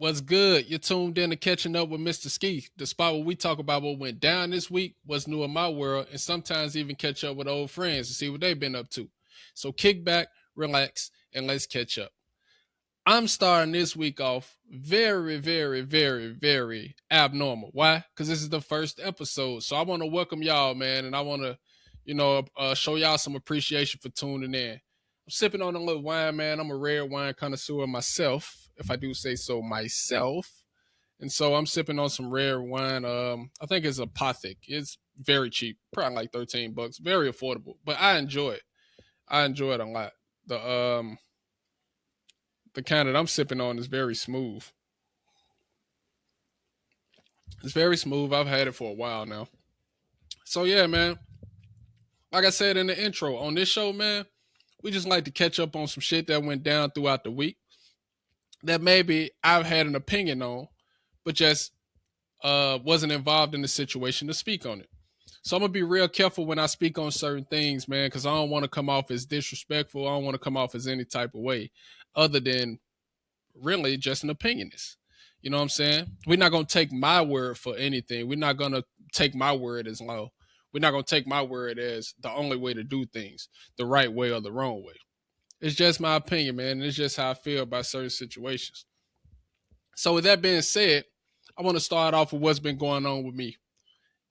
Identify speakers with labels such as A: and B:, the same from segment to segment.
A: What's good? You're tuned in to Catching Up with Mr. Skee, the spot where we talk about what went down this week, what's new in my world, and sometimes even catch up with old friends to see what they've been up to. So kick back, relax, and let's catch up. I'm starting this week off very abnormal. Why? Because this is the first episode. So I want to welcome y'all, man, and I want to, show y'all some appreciation for tuning in. I'm sipping on a little wine, man. I'm a rare wine connoisseur myself, if I do say so myself. And so I'm sipping on some rare wine. I think it's Apothic. It's very cheap, probably like $13, very affordable. But I enjoy it. I enjoy it a lot. The kind that I'm sipping on is very smooth. It's very smooth. I've had it for a while now. So yeah, man. Like I said in the intro, on this show, man, we just like to catch up on some shit that went down throughout the week that maybe I've had an opinion on, but just wasn't involved in the situation to speak on it. So I'm going to be real careful when I speak on certain things, man, because I don't want to come off as disrespectful. I don't want to come off as any type of way other than really just an opinionist. You know what I'm saying? We're not going to take my word for anything. We're not going to take my word as law. We're not going to take my word as the only way to do things, the right way or the wrong way. It's just my opinion, man. And it's just how I feel about certain situations. So with that being said, I want to start off with what's been going on with me.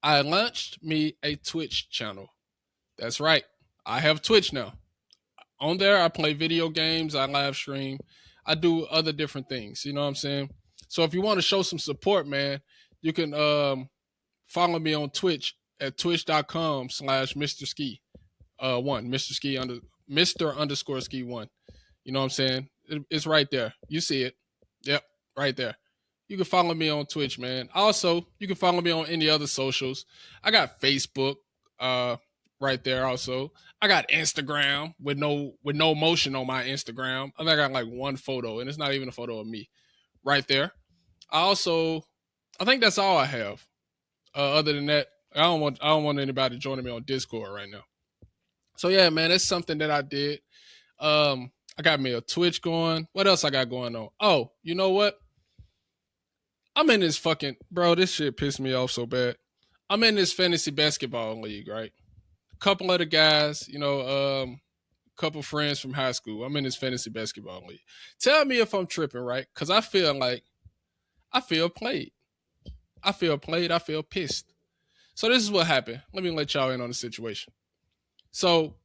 A: I launched me a Twitch channel. That's right. I have Twitch now. On there, I play video games. I live stream. I do other different things. You know what I'm saying? So if you want to show some support, man, you can follow me on Twitch at twitch.com/Mr. Skee 1. Mr. underscore Skee 1. You know what I'm saying? It's right there. You see it. Yep, right there. You can follow me on Twitch, man. Also, you can follow me on any other socials. I got Facebook right there also. I got Instagram with no motion on my Instagram. I think I got like one photo, and it's not even a photo of me right there. I think that's all I have. Other than that, I don't want anybody joining me on Discord right now. So yeah, man, that's something that I did. I got me a Twitch going. What else I got going on? Oh, you know what? I'm in this bro, this shit pissed me off so bad. I'm in this fantasy basketball league, right? A couple of the guys, couple friends from high school. I'm in this fantasy basketball league. Tell me if I'm tripping, right? Because I feel played. I feel pissed. So this is what happened. Let me let y'all in on the situation. So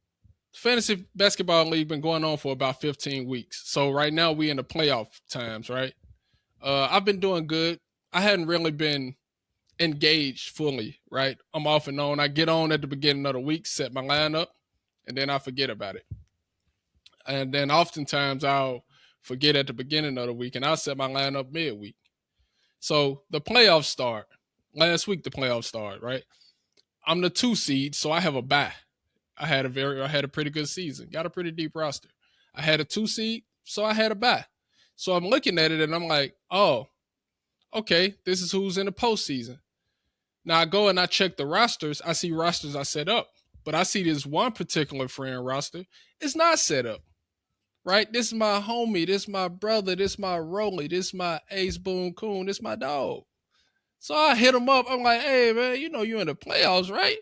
A: fantasy basketball league been going on for about 15 weeks. So right now we in the playoff times, right? I've been doing good. I hadn't really been engaged fully, right? I'm off and on. I get on at the beginning of the week, set my lineup, and then I forget about it. And then oftentimes I'll forget at the beginning of the week, and I'll set my lineup midweek. So the playoffs start. Last week the playoffs start, right? I'm the 2 seed, so I have a bye. I had a pretty good season. Got a pretty deep roster. I had a 2 seed, so I had a bye. So I'm looking at it and I'm like, oh, okay, this is who's in the postseason. Now I go and I check the rosters. I see rosters I set up, but I see this one particular friend roster is not set up, right? This is my homie. This is my brother. This is my Rolly. This is my Ace Boone Coon. This is my dog. So I hit him up. I'm like, hey, man, you know you're in the playoffs, right?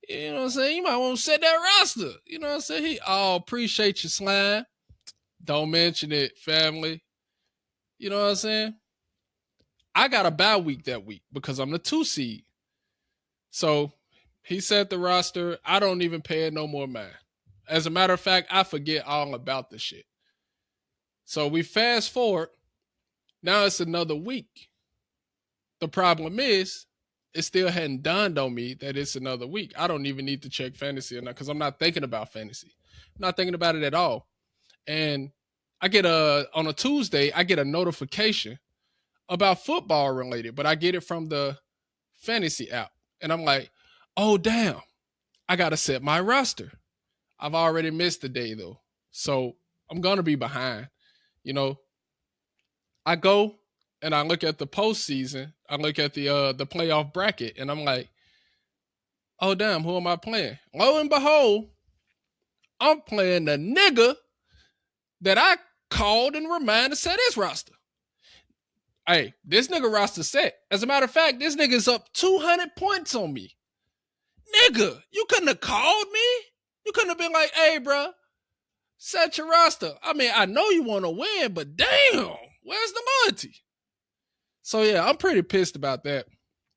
A: You know what I'm saying? You might want to set that roster. You know what I'm saying? Appreciate you, slime. Don't mention it, family. You know what I'm saying? I got a bye week that week because I'm the 2 seed. So he set the roster. I don't even pay it no more mind. As a matter of fact, I forget all about the shit. So we fast forward. Now it's another week. The problem is, it still hadn't dawned on me that it's another week. I don't even need to check fantasy or not because I'm not thinking about fantasy. I'm not thinking about it at all. And I get on a Tuesday, I get a notification about football related, but I get it from the fantasy app. And I'm like, oh, damn, I got to set my roster. I've already missed the day though. So I'm going to be behind. You know, I go and I look at the postseason. I look at the playoff bracket and I'm like, oh, damn, who am I playing? Lo and behold, I'm playing the nigga that I called and reminded to set his roster. Hey, this nigga roster set. As a matter of fact, this nigga's up 200 points on me. Nigga, you couldn't have called me. You couldn't have been like, hey, bro, set your roster. I mean, I know you want to win, but damn, where's the money? So, yeah, I'm pretty pissed about that.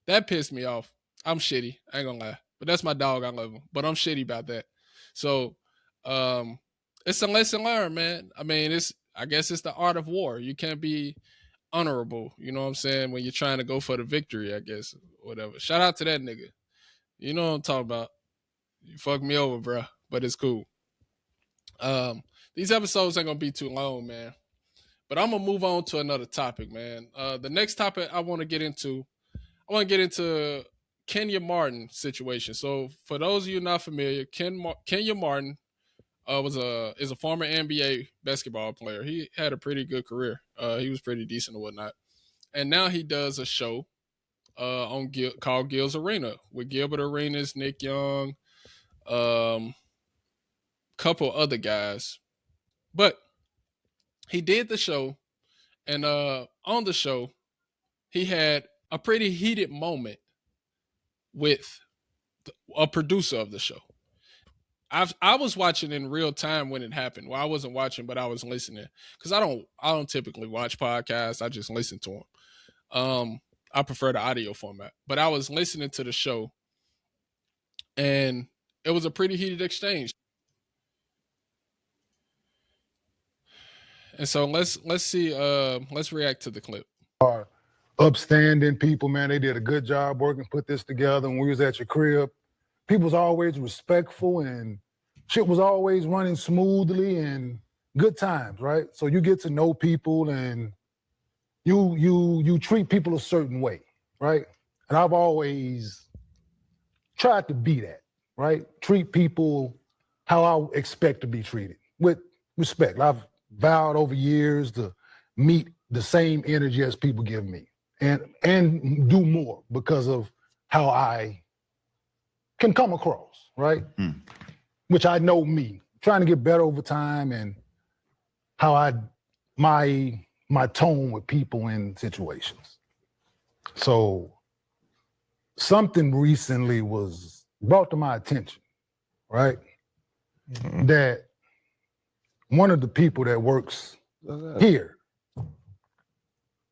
A: That pissed me off. I'm shitty. I ain't gonna lie. But that's my dog. I love him. But I'm shitty about that. So, it's a lesson learned, man. I mean, I guess it's the art of war. You can't be honorable, you know what I'm saying, when you're trying to go for the victory, I guess, whatever. Shout out to that nigga. You know what I'm talking about. You fucked me over, bro, but it's cool. These episodes ain't gonna be too long, man. But I'm gonna move on to another topic, man. The next topic I want to get into Kenya Martin situation. So for those of you not familiar, Kenya Martin is a former NBA basketball player. He had a pretty good career. He was pretty decent and whatnot. And now he does a show called Gil's Arena with Gilbert Arenas, Nick Young, couple other guys. But he did the show, and on the show, he had a pretty heated moment with a producer of the show. I was watching in real time when it happened. Well, I wasn't watching, but I was listening because I don't typically watch podcasts. I just listen to them. I prefer the audio format, but I was listening to the show, and it was a pretty heated exchange. And so let's see. Let's react to the clip.
B: Upstanding people, man. They did a good job working, put this together. When we was at your crib, people was always respectful and shit was always running smoothly and good times, right? So you get to know people and you treat people a certain way, right? And I've always tried to be that, right? Treat people how I expect to be treated, with respect. I've vowed over years to meet the same energy as people give me and do more because of how I can come across, right? Which I know me, trying to get better over time and how my tone with people in situations. So something recently was brought to my attention, right? That one of the people that works here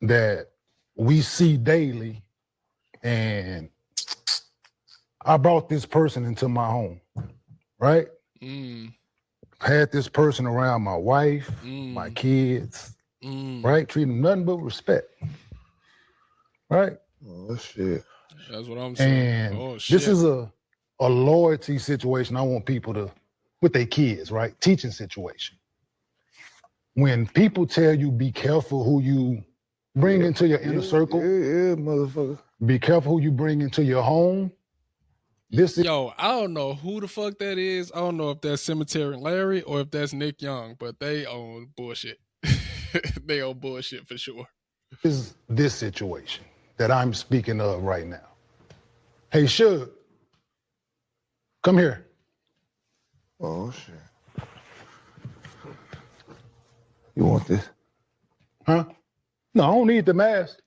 B: that we see daily, and I brought this person into my home, right? Had this person around my wife, my kids, right? Treat them nothing but respect, right?
C: Oh, shit.
A: That's what I'm saying.
B: And this is a loyalty situation. I want people to, with their kids, right? Teaching situation. When people tell you, be careful who you bring into your inner circle.
C: Yeah, motherfucker.
B: Be careful who you bring into your home.
A: Yo, I don't know who the fuck that is. I don't know if that's Cemetery Larry or if that's Nick Young, but they own bullshit. They own bullshit for sure.
B: Is this situation that I'm speaking of right now. Hey, Suge, come here.
C: Oh, shit. You want this?
B: Huh? No, I don't need the mask.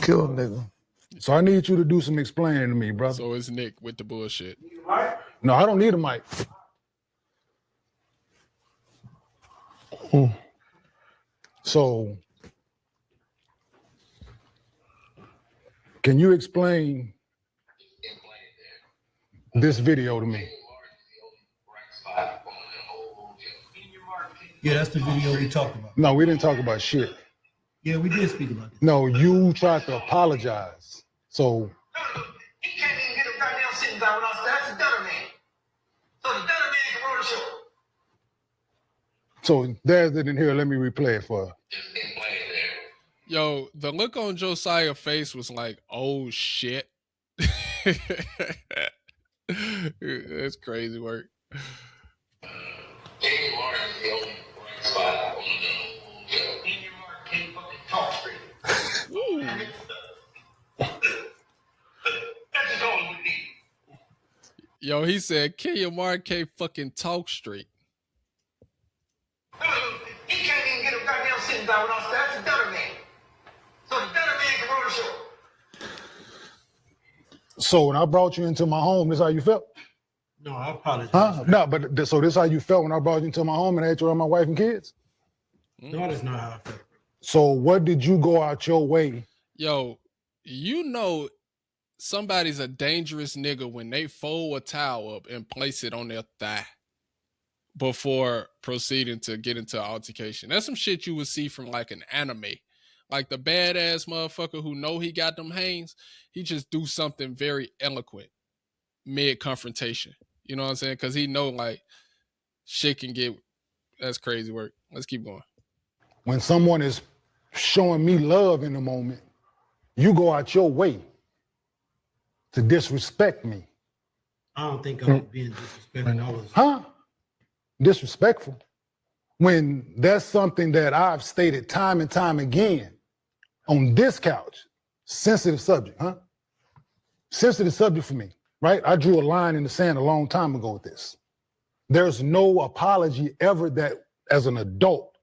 C: Kill a nigga.
B: So I need you to do some explaining to me, brother.
A: So it's Nick with the bullshit.
B: No, I don't need a mic. So, can you explain this video to me?
D: Yeah, that's the video we talked about.
B: No, we didn't talk about shit.
D: Yeah, we did speak about it.
B: No, you tried to apologize. So
E: He can't even get a goddamn sitting down with us. That's the Dunner man. So the Dunner man can run the show.
B: So there's it in here. Let me replay it for her.
A: Yo, the look on Josiah's face was like, oh shit. That's crazy work.
E: Kenya Martin is the only bright spot on the show. Kenya Martin can't fucking talk straight. That's just all we need.
A: Yo, he said Kenya Martin can't fucking talk straight.
E: He can't even get a goddamn sitting sitting down with us. That's the Dunner man. So the Dunner man can run the show.
B: So when I brought you into my home, this how you felt?
D: No, I apologize.
B: Huh? No, but so this how you felt when I brought you into my home and I had you around my wife and kids?
D: No, that's not how I felt.
B: So what did you go out your way?
A: Yo, you know somebody's a dangerous nigga when they fold a towel up and place it on their thigh before proceeding to get into an altercation. That's some shit you would see from like an anime. Like the badass motherfucker who know he got them hangs, he just do something very eloquent mid-confrontation. You know what I'm saying? Because he know like shit can get, that's crazy work. Let's keep going.
B: When someone is showing me love in the moment, you go out your way to disrespect me.
D: I don't think I was being disrespectful. I was.
B: Huh? Disrespectful. When that's something that I've stated time and time again on this couch. Sensitive subject, huh? Sensitive subject for me, right? I drew a line in the sand a long time ago with this. There's no apology ever that, as an adult,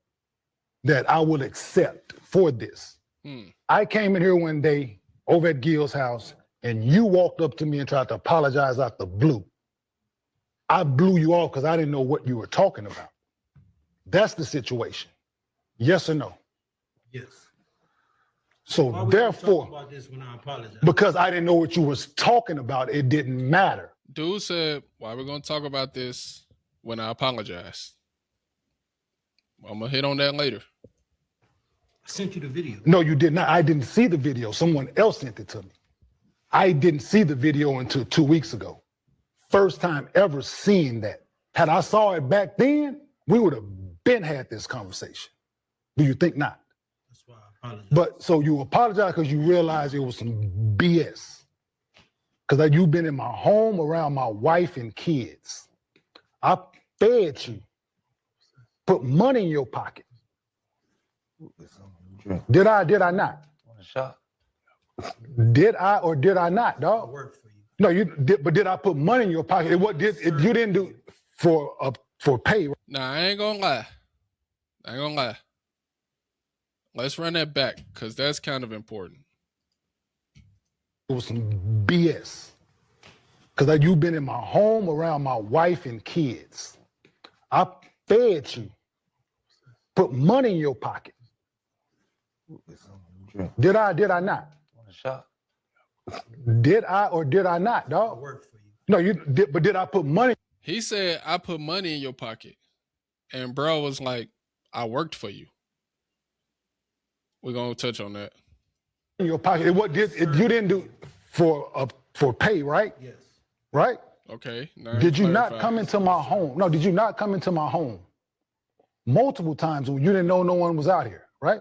B: that I will accept for this. I came in here one day over at Gil's house and you walked up to me and tried to apologize out the blue. I blew you off because I didn't know what you were talking about. That's the situation. Yes or no?
D: Yes.
B: So
D: Why would you
B: therefore,
D: talk about this when I apologize?
B: because I didn't know what you was talking about, it didn't matter.
A: Dude said, why we're going to talk about this when I apologize. I'm going to hit on that later.
D: I sent you the video.
B: No, you did not. I didn't see the video. Someone else sent it to me. I didn't see the video until 2 weeks ago. First time ever seeing that. Had I saw it back then, we would have been had this conversation. Do you think not?
D: That's why I apologize.
B: But so you apologize because you realize it was some BS. Because you've been in my home around my wife and kids. I fed you, put money in your pocket. Did I not?
C: Want a shot?
B: Did I or did I not,
D: I
B: dog?
D: work for you.
B: No, you did, but did I put money in your pocket? You didn't do for pay. Right?
A: Nah, I ain't going to lie. Let's run that back because that's kind of important.
B: It was some BS. Because you've been in my home around my wife and kids. I fed you, put money in your pocket. Did I not?
C: Want a shot?
B: Did I or did I not,
D: I
B: dog?
D: work for you.
B: No, you did, but did I put money
A: He said, I put money in your pocket. And bro was like, I worked for you. We're going to touch on that.
B: in your pocket? You didn't do for pay, right?
D: Yes.
B: Right?
A: Okay. Now
B: Did you
A: clarify.
B: not come into my home? No, did you not come into my home multiple times when you didn't know no one was out here, right?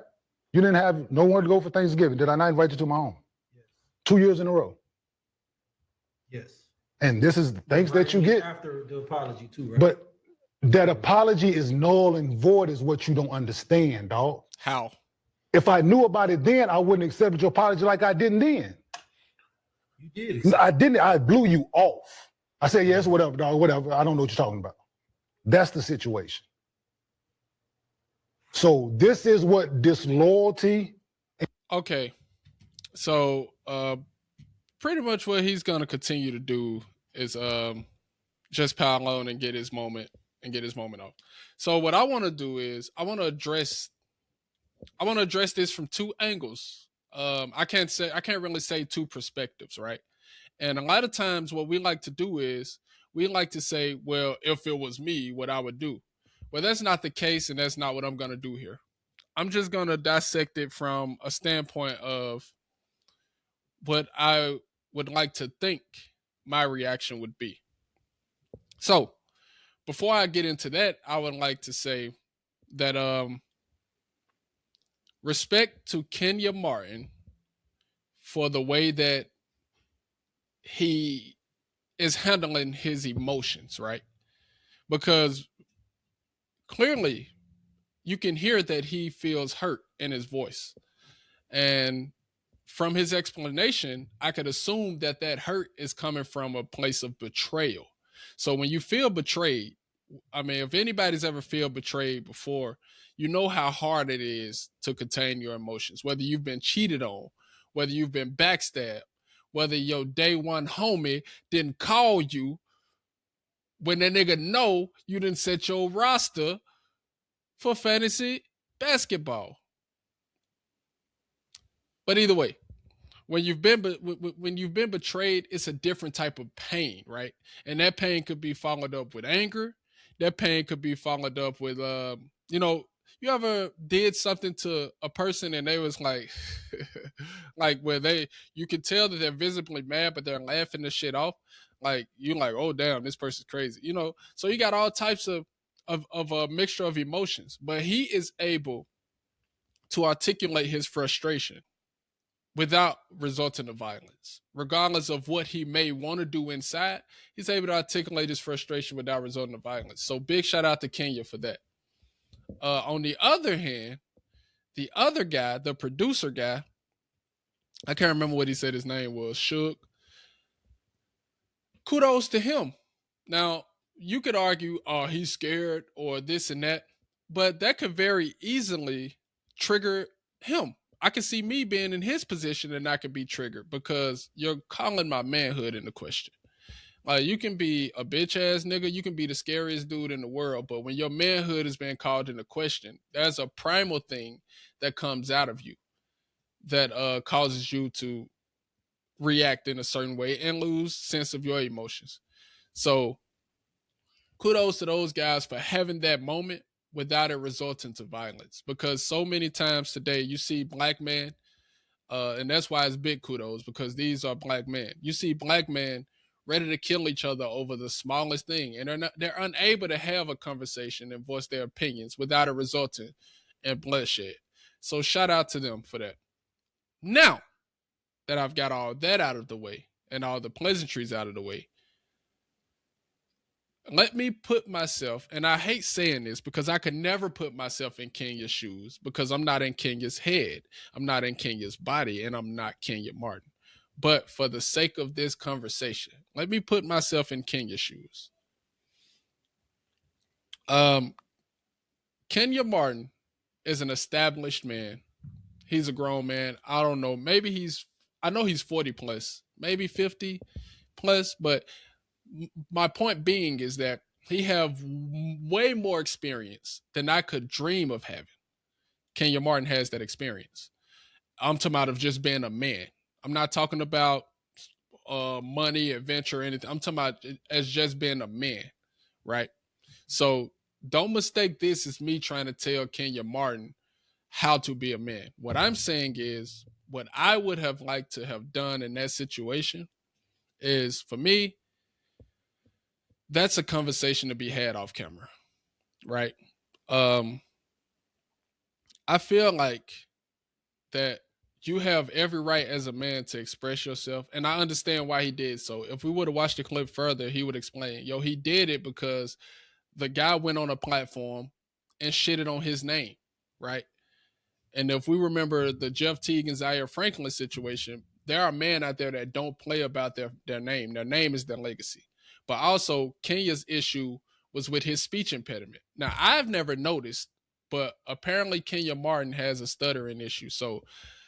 B: You didn't have no one to go for Thanksgiving. Did I not invite you to my home?
D: Yes.
B: 2 years in a row.
D: Yes.
B: And this is things that you get.
D: After the apology too, right?
B: But that apology is null and void is what you don't understand, dog.
A: How?
D: You
B: If I knew about it then, I wouldn't accept your apology like I didn't then.
D: did.
B: No, I didn't. I blew you off. I said, yes, whatever, dog, whatever. I don't know what you're talking about. That's the situation. So this is what disloyalty.
A: Okay. So pretty much what he's going to continue to do is just pile on and get his moment off. So what I want to do is I want to address this from two angles. I can't really say two perspectives, right? And a lot of times what we like to do is we like to say, well, if it was me, what I would do. Well, that's not the case, and that's not what I'm going to do here. I'm just going to dissect it from a standpoint of what I would like to think my reaction would be. So before I get into that, I would like to say that respect to Kenya Martin for the way that he is handling his emotions, right? Because clearly you can hear that he feels hurt in his voice. And from his explanation, I could assume that that hurt is coming from a place of betrayal. So when you feel betrayed, I mean, if anybody's ever felt betrayed before, you know how hard it is to contain your emotions, whether you've been cheated on, whether you've been backstabbed, whether your day one homie didn't call you when that nigga know you didn't set your roster for fantasy basketball. But either way, when you've been betrayed, it's a different type of pain, right? And that pain could be followed up with anger. That pain could be followed up with, you ever did something to a person and they was like, like where you can tell that they're visibly mad, but they're laughing the shit off. Like you're like, oh damn, this person's crazy, So you got all types of a mixture of emotions, but he is able to articulate his frustration without resorting to violence. Regardless of what he may want to do inside, he's able to articulate his frustration without resorting to violence. So big shout out to Kenya for that. On the other hand, the other guy, the producer guy, I can't remember what he said his name was, Suge. Kudos to him. Now, you could argue, oh, he's scared or this and that, but that could very easily trigger him. I can see me being in his position and I could be triggered because you're calling my manhood into question. Like, you can be a bitch ass nigga, you can be the scariest dude in the world, but when your manhood is being called into question, there's a primal thing that comes out of you that causes you to react in a certain way and lose sense of your emotions. So kudos to those guys for having that moment without it resorting to violence, because so many times today you see black men, and that's why it's big kudos, because these are black men. You see black men ready to kill each other over the smallest thing, and they're unable to have a conversation and voice their opinions without it resulting in bloodshed. So shout out to them for that. Now that I've got all that out of the way and all the pleasantries out of the way, let me put myself, and I hate saying this because I could never put myself in Kenya's shoes because I'm not in Kenya's head, I'm not in Kenya's body, and I'm not Kenya Martin. But for the sake of this conversation, let me put myself in Kenya's shoes. Kenya Martin is an established man. He's a grown man. I don't know. I know he's 40 plus, maybe 50 plus, but my point being is that he have way more experience than I could dream of having. Kenya Martin has that experience. I'm talking about of just being a man. I'm not talking about money, adventure, or anything. I'm talking about as just being a man, right? So don't mistake this as me trying to tell Kenya Martin how to be a man. What I'm saying is what I would have liked to have done in that situation is, for me, that's a conversation to be had off camera, right? I feel like that you have every right as a man to express yourself, and I understand why he did so. If we would have watched the clip further, he would explain, he did it because the guy went on a platform and shitted on his name, right? And if we remember the Jeff Teague and Zaire Franklin situation, there are men out there that don't play about their name. Their name is their legacy. But also, Kenya's issue was with his speech impediment. Now, I've never noticed, but apparently Kenya Martin has a stuttering issue. So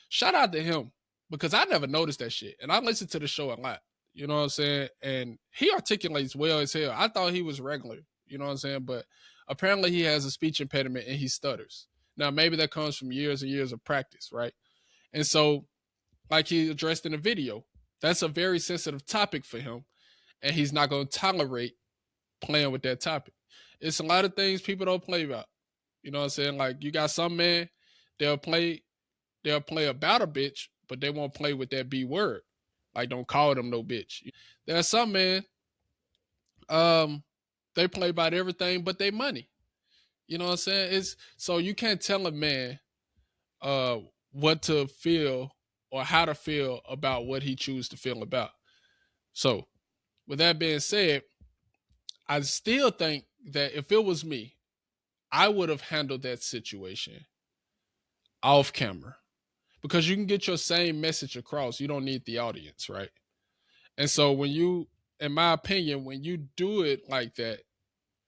A: shout out to him, because I never noticed that shit. And I listen to the show a lot. You know what I'm saying? And he articulates well as hell. I thought he was regular. You know what I'm saying? But apparently he has a speech impediment and he stutters. Now, maybe that comes from years and years of practice, right? And so, like he addressed in the video, that's a very sensitive topic for him. And he's not going to tolerate playing with that topic. It's a lot of things people don't play about. You know what I'm saying? Like, you got some men, they'll play about a bitch, but they won't play with that B word. Like, don't call them no bitch. There are some men, they play about everything but their money. You know what I'm saying? So you can't tell a man what to feel or how to feel about what he chooses to feel about. So, with that being said, I still think that if it was me, I would have handled that situation off camera, because you can get your same message across. You don't need the audience, right? And so in my opinion, when you do it like that,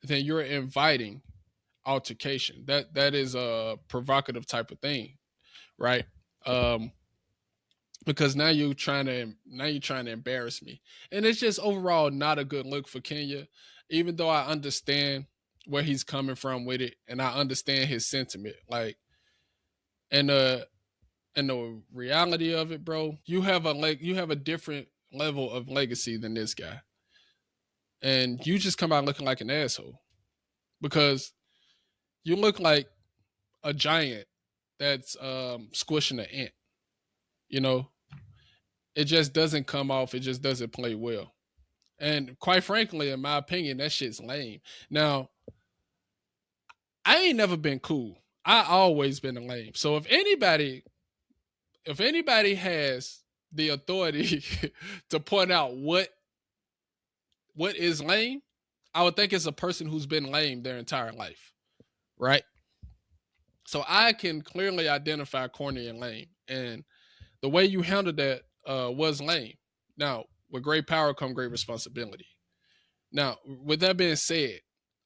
A: then you're inviting altercation. That is a provocative type of thing, right? Because now you're trying to embarrass me, and it's just overall not a good look for Kenya. Even though I understand where he's coming from with it, and I understand his sentiment, like, and the reality of it, bro, you have a different level of legacy than this guy, and you just come out looking like an asshole because you look like a giant that's squishing an ant. You know, it just doesn't come off. It just doesn't play well. And quite frankly, in my opinion, that shit's lame. Now, I ain't never been cool. I always been a lame. So if anybody has the authority to point out what is lame, I would think it's a person who's been lame their entire life, right? So I can clearly identify corny and lame, and the way you handled that was lame. Now, with great power come great responsibility. Now, with that being said,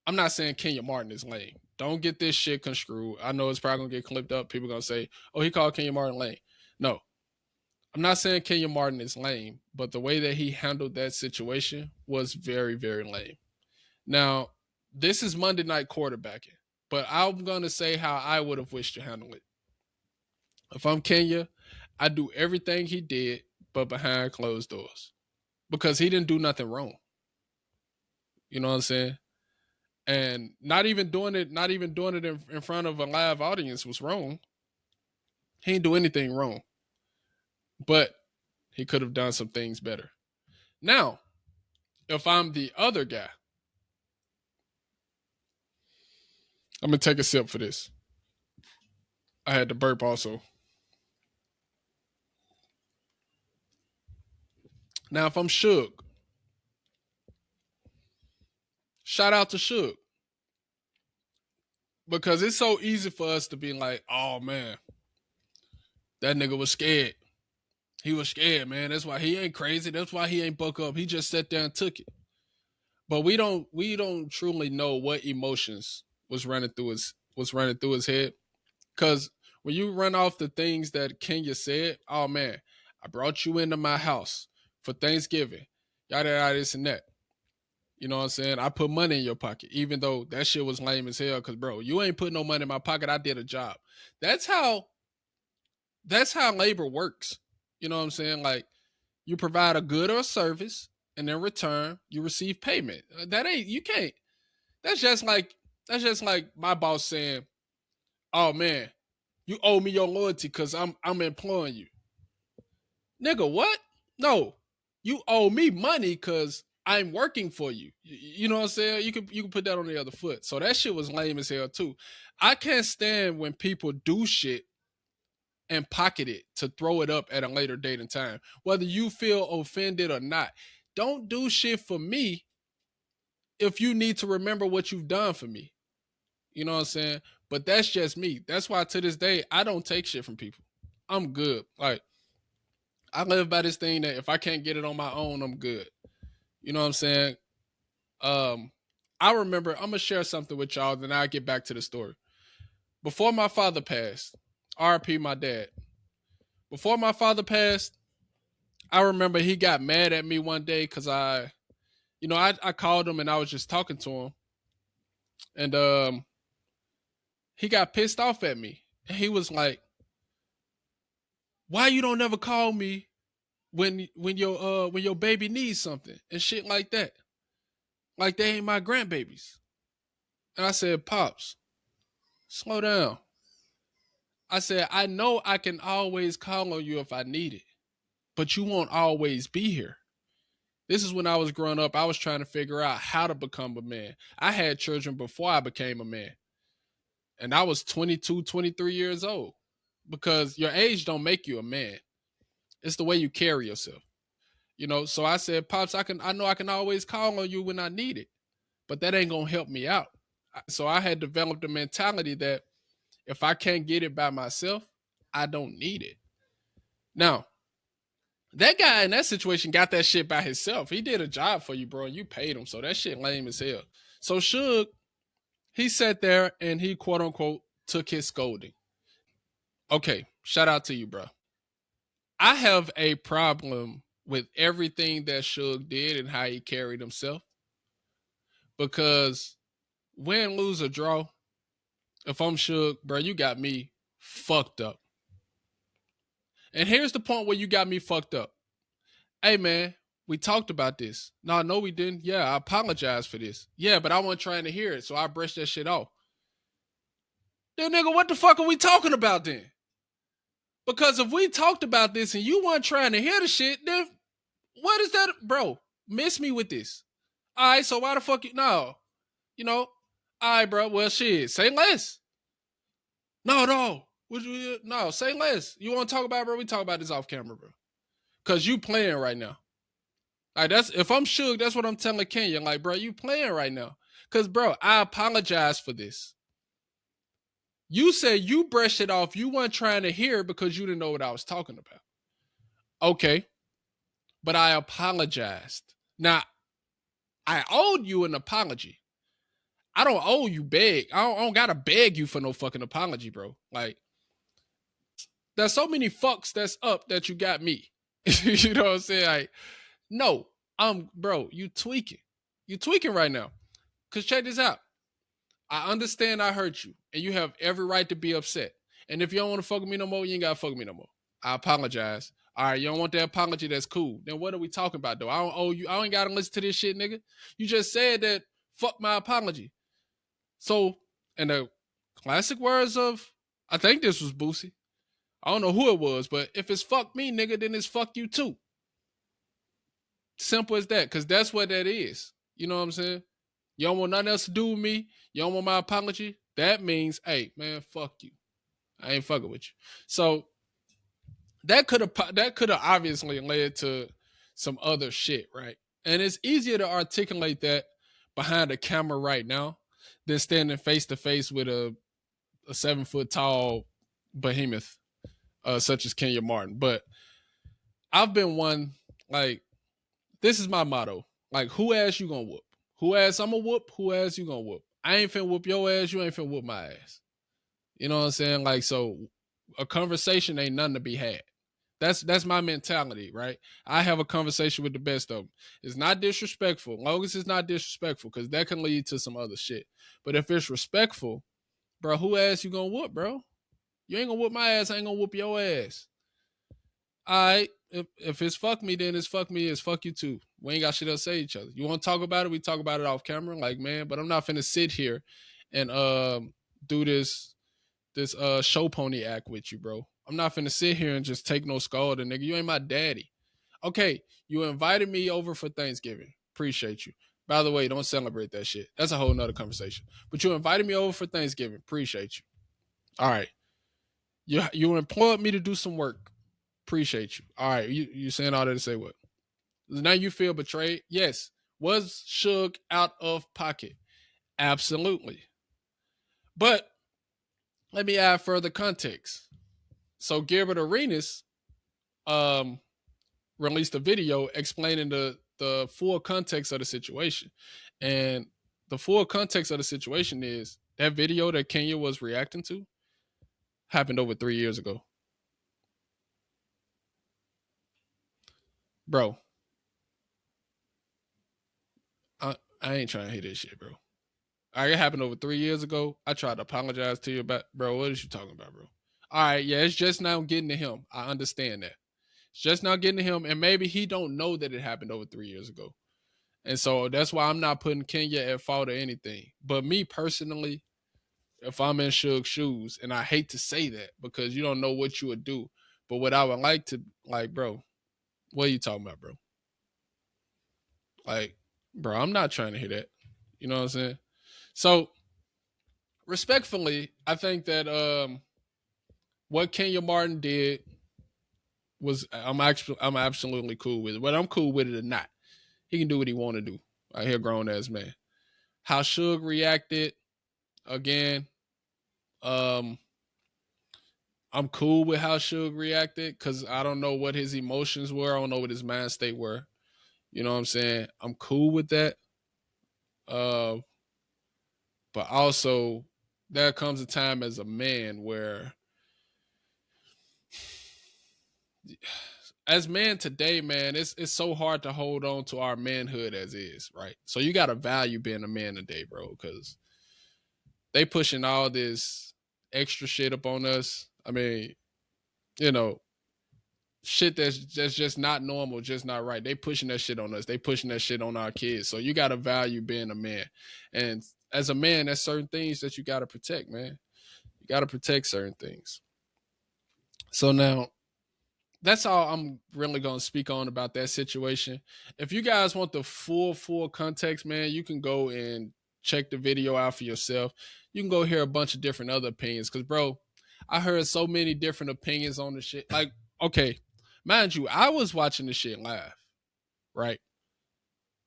A: I'm not saying Kenya Martin is lame. Don't get this shit construed. I know it's probably gonna get clipped up. People gonna say, "Oh, he called Kenya Martin lame." No, I'm not saying Kenya Martin is lame, but the way that he handled that situation was very, very lame. Now, this is Monday night quarterbacking, but I'm gonna say how I would have wished to handle it. If I'm Kenya, I do everything he did, but behind closed doors, because he didn't do nothing wrong. You know what I'm saying? And not even doing it in front of a live audience was wrong. He didn't do anything wrong, but he could have done some things better. Now, if I'm the other guy, I'm gonna take a sip for this. I had to burp also. Now, if I'm Suge, shout out to Suge. Because it's so easy for us to be like, oh man, that nigga was scared. He was scared, man. That's why he ain't crazy. That's why he ain't buck up. He just sat there and took it. But we don't truly know what emotions was running through his head. Because when you run off the things that Kenya said, oh man, I brought you into my house for Thanksgiving, yada yada, this and that. You know what I'm saying? I put money in your pocket, even though that shit was lame as hell. Cause bro, you ain't put no money in my pocket. I did a job. That's how labor works. You know what I'm saying? Like, you provide a good or a service, and in return, you receive payment. You can't. That's just like my boss saying, "Oh man, you owe me your loyalty because I'm employing you." Nigga, what? No, you owe me money because I'm working for you. You know what I'm saying? You can put that on the other foot. So that shit was lame as hell too. I can't stand when people do shit and pocket it to throw it up at a later date and time. Whether you feel offended or not, don't do shit for me if you need to remember what you've done for me. You know what I'm saying? But that's just me. That's why to this day, I don't take shit from people. I'm good. Like, I live by this thing that if I can't get it on my own, I'm good. You know what I'm saying? I remember, I'm going to share something with y'all, then I'll get back to the story. Before my father passed, RP my dad. Before my father passed, I remember he got mad at me one day because I called him and I was just talking to him. And he got pissed off at me. And he was like, why you don't never call me when your baby needs something and shit like that? Like they ain't my grandbabies. And I said, Pops, slow down. I said, I know I can always call on you if I need it, but you won't always be here. This is when I was growing up. I was trying to figure out how to become a man. I had children before I became a man. And I was 22, 23 years old, because your age don't make you a man. It's the way you carry yourself. You know, so I said, Pops, I know I can always call on you when I need it, but that ain't going to help me out. So I had developed a mentality that if I can't get it by myself, I don't need it. Now, that guy in that situation got that shit by himself. He did a job for you, bro, and you paid him. So that shit lame as hell. So Suge, he sat there and he quote unquote took his scolding. Okay, shout out to you, bro. I have a problem with everything that Suge did and how he carried himself. Because win, lose, or draw, if I'm Suge, bro, you got me fucked up. And here's the point where you got me fucked up. Hey, man, we talked about this. No, we didn't. Yeah, I apologize for this. Yeah, but I wasn't trying to hear it, so I brushed that shit off. Then, nigga, what the fuck are we talking about then? Because if we talked about this and you weren't trying to hear the shit, then what is that? Bro, miss me with this. All right, so why the fuck you... No. You know, all right, bro. Well, shit, say less. No. No, say less. You want to talk about it, bro? We talk about this off camera, bro. Because you playing right now. Like, that's, if I'm Suge, that's what I'm telling Kenya. Like, bro, you playing right now. Because, bro, I apologize for this. You said you brushed it off. You weren't trying to hear it because you didn't know what I was talking about. Okay. But I apologized. Now, I owed you an apology. I don't owe you beg. I don't gotta beg you for no fucking apology, bro. Like, there's so many fucks that's up that you got me. You know what I'm saying? Like, no, bro, you tweaking. You tweaking right now. Cause check this out. I understand I hurt you, and you have every right to be upset. And if you don't want to fuck with me no more, you ain't gotta fuck with me no more. I apologize. All right, you don't want that apology, that's cool. Then what are we talking about, though? I don't owe you. I ain't gotta listen to this shit, nigga. You just said that, fuck my apology. So, in the classic words of, I think this was Boosie. I don't know who it was, but if it's fuck me, nigga, then it's fuck you too. Simple as that, because that's what that is. You know what I'm saying? You don't want nothing else to do with me. You don't want my apology. That means, hey, man, fuck you. I ain't fucking with you. So that could have obviously led to some other shit, right? And it's easier to articulate that behind a camera right now than standing face to face with a 7 foot tall behemoth such as Kenya Martin. But I've been one, like, this is my motto. Like, who ass you gonna whoop? Who ass I'm gonna whoop? Who ass you gonna whoop? I ain't finna whoop your ass. You ain't finna whoop my ass. You know what I'm saying? Like, so a conversation ain't nothing to be had. That's my mentality, right? I have a conversation with the best of them. It's not disrespectful. As long as it's not disrespectful, because that can lead to some other shit. But if it's respectful, bro, who ass you gonna whoop, bro? You ain't gonna whoop my ass. I ain't gonna whoop your ass. All right. If it's fuck me, then it's fuck me. It's fuck you too. We ain't got shit else to say to each other. You want to talk about it? We talk about it off camera. Like, man, but I'm not finna sit here and do this show pony act with you, bro. I'm not finna sit here and just take no scolding, nigga. You ain't my daddy. Okay, you invited me over for Thanksgiving. Appreciate you. By the way, don't celebrate that shit. That's a whole nother conversation. But you invited me over for Thanksgiving. Appreciate you. All right. You employed me to do some work. Appreciate you. All right. You saying all that to say what? Now you feel betrayed? Yes. Was Suge out of pocket? Absolutely. But let me add further context. So Gilbert Arenas released a video explaining the full context of the situation. And the full context of the situation is that video that Kenya was reacting to happened over 3 years ago. Bro, I ain't trying to hear this shit, bro. All right, it happened over 3 years ago. I tried to apologize to you about, bro, what is you talking about, bro? All right, yeah, it's just now getting to him. I understand that. It's just now getting to him, and maybe he don't know that it happened over 3 years ago. And so that's why I'm not putting Kenya at fault or anything. But me personally, if I'm in Suge's shoes, and I hate to say that because you don't know what you would do, but what I would like to, like, bro, what are you talking about, bro? Like, bro, I'm not trying to hear that. You know what I'm saying? So, respectfully, I think that what Kenya Martin did was I'm absolutely cool with it. Whether I'm cool with it or not, he can do what he want to do. He a grown ass man. How Suge reacted, again, I'm cool with how Suge reacted because I don't know what his emotions were. I don't know what his mind state were. You know what I'm saying? I'm cool with that. But But also there comes a time as a man where as men today, man, it's so hard to hold on to our manhood as is, right? So you gotta value being a man today, bro, because they pushing all this extra shit up on us. I mean, you know, shit that's just not normal, just not right. They pushing that shit on us. They pushing that shit on our kids. So you gotta value being a man. And as a man, there's certain things that you gotta protect, man. You gotta protect certain things. So now that's all I'm really gonna speak on about that situation. If you guys want the full context, man, you can go and check the video out for yourself. You can go hear a bunch of different other opinions. Cause bro, I heard so many different opinions on the shit. Like, okay, mind you, I was watching the shit live, right?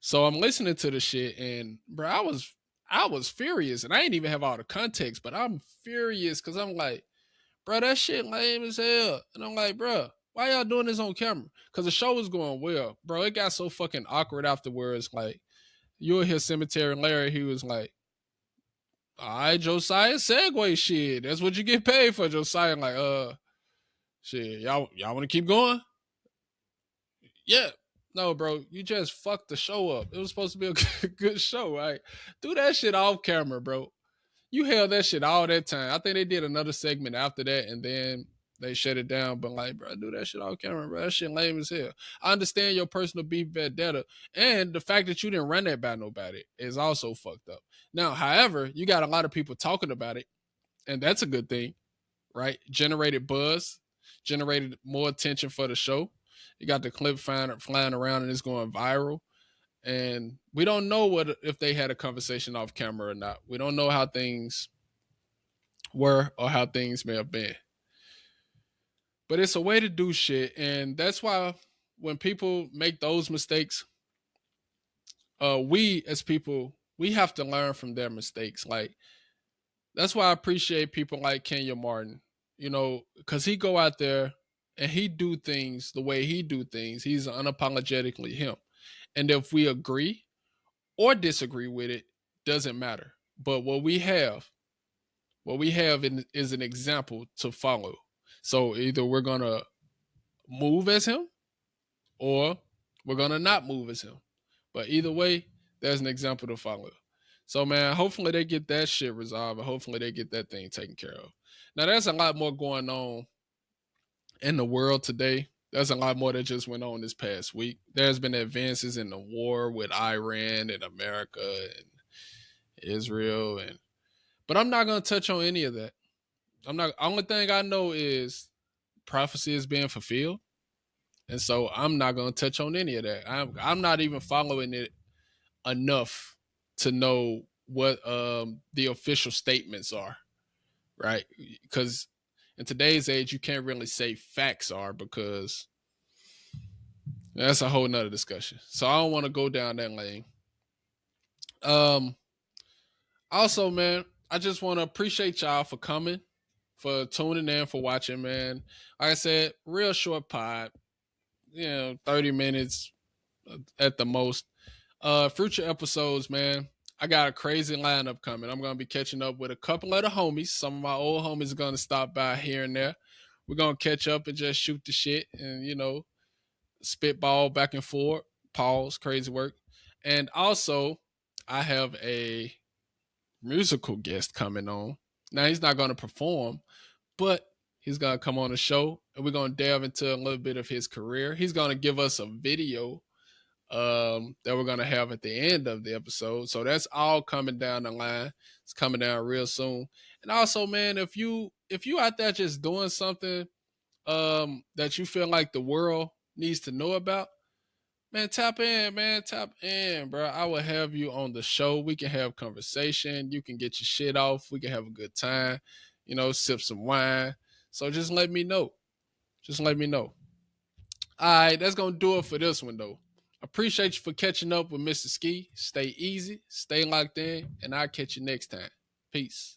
A: So I'm listening to the shit, and bro, I was furious, and I didn't even have all the context, but I'm furious because I'm like, bro, that shit lame as hell. And I'm like, bro, why y'all doing this on camera? Because the show was going well, bro. It got so fucking awkward afterwards. Like, you'll hear Cemetery Larry, he was like, all right, Josiah, segue shit. That's what you get paid for, Josiah. I'm like, shit, y'all want to keep going? Yeah. No, bro, you just fucked the show up. It was supposed to be a good show, right? Do that shit off camera, bro. You held that shit all that time. I think they did another segment after that, and then they shut it down. But like, bro, do that shit off camera, bro. That shit lame as hell. I understand your personal beef vendetta, and the fact that you didn't run that by nobody is also fucked up. Now, however, you got a lot of people talking about it, and that's a good thing, right? Generated buzz, generated more attention for the show. You got the clip flying around, and it's going viral. And we don't know if they had a conversation off camera or not. We don't know how things were or how things may have been. But it's a way to do shit, and that's why when people make those mistakes, we as people, we have to learn from their mistakes. Like, that's why I appreciate people like Kenya Martin, because he go out there and he do things the way he do things. He's unapologetically him. And if we agree or disagree with it, doesn't matter. But what we have is an example to follow. So either we're going to move as him or we're going to not move as him. But either way, there's an example to follow. So, man, hopefully they get that shit resolved and hopefully they get that thing taken care of. Now, there's a lot more going on in the world today. There's a lot more that just went on this past week. There's been advances in the war with Iran and America and Israel, but I'm not gonna touch on any of that. Only thing I know is prophecy is being fulfilled, and so I'm not gonna touch on any of that. I'm not even following it enough to know what the official statements are, right? Because in today's age, you can't really say facts are, because that's a whole nother discussion. So I don't want to go down that lane. Also, man, I just want to appreciate y'all for coming, for tuning in, for watching, man. Like I said, real short pod, 30 minutes at the most. Future episodes, man. I got a crazy lineup coming. I'm going to be catching up with a couple of the homies. Some of my old homies are going to stop by here and there. We're going to catch up and just shoot the shit and, spitball back and forth. Pause, crazy work. And also, I have a musical guest coming on. Now, he's not going to perform, but he's going to come on the show, and we're going to delve into a little bit of his career. He's going to give us a video that we're going to have at the end of the episode. So that's all coming down the line. It's coming down real soon. And also, man, if you out there just doing something that you feel like the world needs to know about, man, tap in, bro. I will have you on the show. We can have conversation. You can get your shit off. We can have a good time, sip some wine. So just let me know. All right, that's going to do it for this one, though. Appreciate you for catching up with Mr. Skee. Stay easy, stay locked in, and I'll catch you next time. Peace.